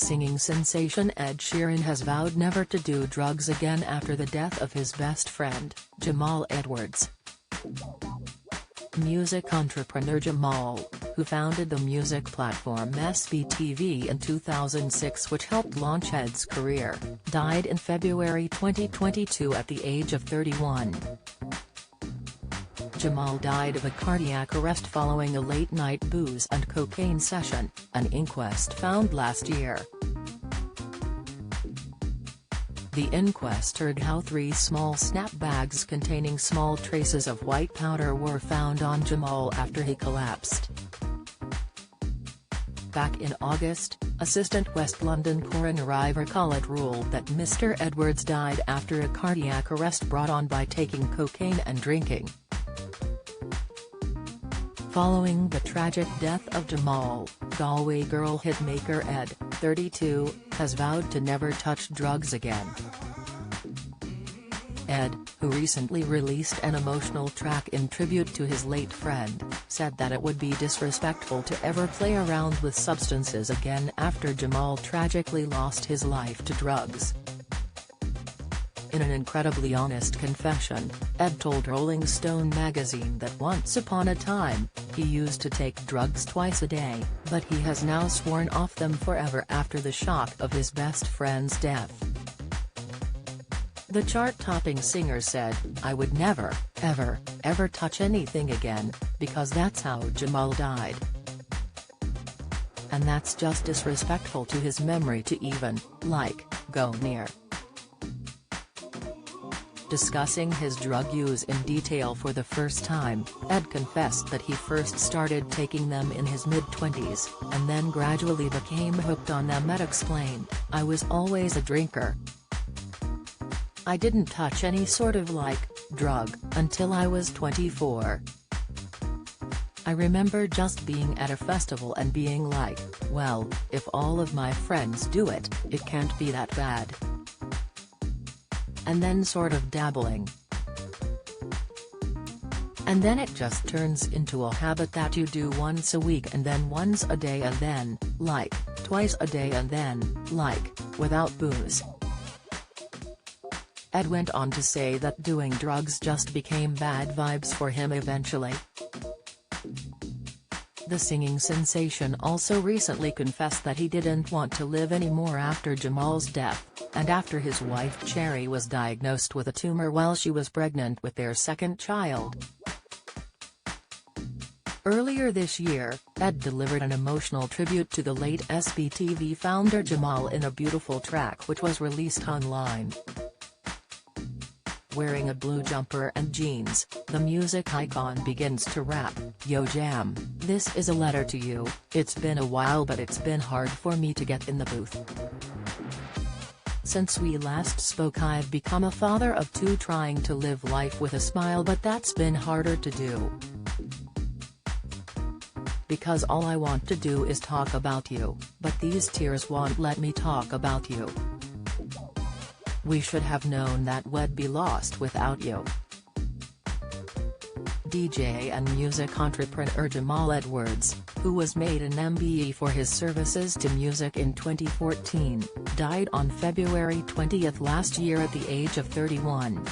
Singing sensation Ed Sheeran has vowed never to do drugs again after the death of his best friend, Jamal Edwards. Music entrepreneur Jamal, who founded the music platform SBTV in 2006 which helped launch Ed's career, died in February 2022 at the age of 31. Jamal died of a cardiac arrest following a late-night booze and cocaine session, an inquest found last year. The inquest heard how 3 small snap bags containing small traces of white powder were found on Jamal after he collapsed. Back in August, Assistant West London coroner Ivor Collett ruled that Mr. Edwards died after a cardiac arrest brought on by taking cocaine and drinking. Following the tragic death of Jamal, Galway girl hitmaker Ed, 32, has vowed to never touch drugs again. Ed, who recently released an emotional track in tribute to his late friend, said that it would be disrespectful to ever play around with substances again after Jamal tragically lost his life to drugs. In an incredibly honest confession, Ed told Rolling Stone magazine that once upon a time, he used to take drugs twice a day, but he has now sworn off them forever after the shock of his best friend's death. The chart-topping singer said, "I would never, ever, ever touch anything again, because that's how Jamal died. And that's just disrespectful to his memory to even, go near." Discussing his drug use in detail for the first time, Ed confessed that he first started taking them in his mid-20s, and then gradually became hooked on them. Ed explained, "I was always a drinker. I didn't touch any sort of drug, until I was 24. I remember just being at a festival and being like, well, if all of my friends do it, it can't be that bad. And then sort of dabbling. And then it just turns into a habit that you do once a week and then once a day and then, twice a day and then, without booze." Ed went on to say that doing drugs just became bad vibes for him eventually. The singing sensation also recently confessed that he didn't want to live anymore after Jamal's death, and after his wife Cherry was diagnosed with a tumor while she was pregnant with their second child. Earlier this year, Ed delivered an emotional tribute to the late SBTV founder Jamal in a beautiful track which was released online. Wearing a blue jumper and jeans, the music icon begins to rap, "Yo Jam, this is a letter to you, it's been a while but it's been hard for me to get in the booth. Since we last spoke I've become a father of 2 trying to live life with a smile but that's been harder to do. Because all I want to do is talk about you, but these tears won't let me talk about you. We should have known that we'd be lost without you." DJ and music entrepreneur Jamal Edwards, who was made an MBE for his services to music in 2014, died on February 20 last year at the age of 31.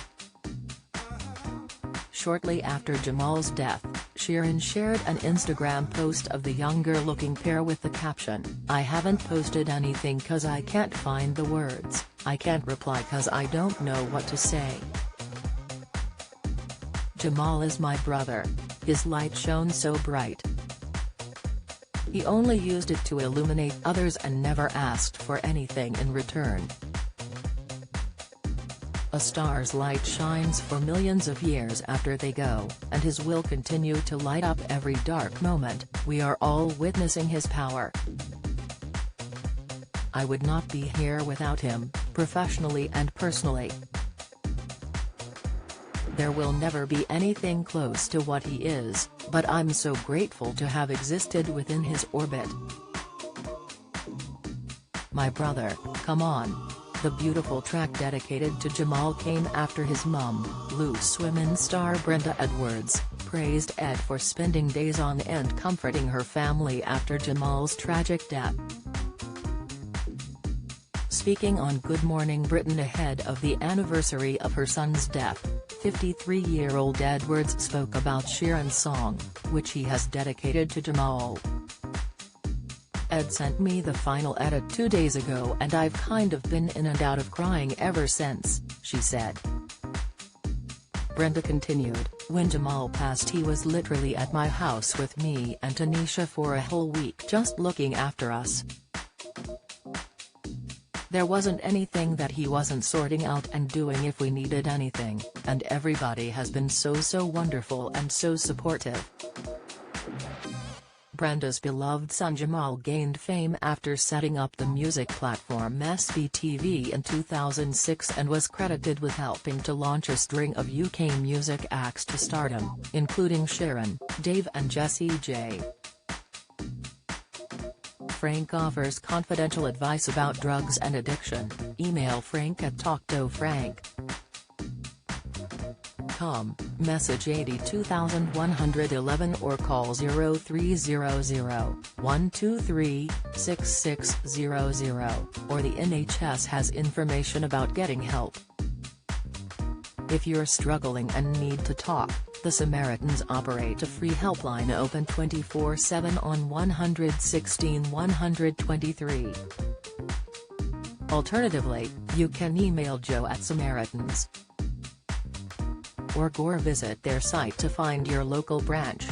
Shortly after Jamal's death, Sheeran shared an Instagram post of the younger-looking pair with the caption, "I haven't posted anything cause I can't find the words, I can't reply cause I don't know what to say. Jamal is my brother. His light shone so bright. He only used it to illuminate others and never asked for anything in return. A star's light shines for millions of years after they go, and his will continue to light up every dark moment. We are all witnessing his power. I would not be here without him, professionally and personally. There will never be anything close to what he is, but I'm so grateful to have existed within his orbit. My brother, come on." The beautiful track dedicated to Jamal came after his mum, loose women star Brenda Edwards, praised Ed for spending days on end comforting her family after Jamal's tragic death. Speaking on Good Morning Britain ahead of the anniversary of her son's death, 53-year-old Edwards spoke about Sheeran's song, which he has dedicated to Jamal. "Ed sent me the final edit 2 days ago and I've kind of been in and out of crying ever since," she said. Brenda continued, "When Jamal passed he was literally at my house with me and Tanisha for a whole week just looking after us. There wasn't anything that he wasn't sorting out and doing if we needed anything, and everybody has been so wonderful and so supportive." Brenda's beloved son Jamal gained fame after setting up the music platform SBTV in 2006 and was credited with helping to launch a string of UK music acts to stardom, including Sheeran, Dave and Jessie J. Frank offers confidential advice about drugs and addiction. Email frank@talktofrank.com, message 82111 or call 0300-123-6600, or the NHS has information about getting help. If you're struggling and need to talk, the Samaritans operate a free helpline open 24/7 on 116 123. Alternatively, you can email joe@samaritans.org or visit their site to find your local branch.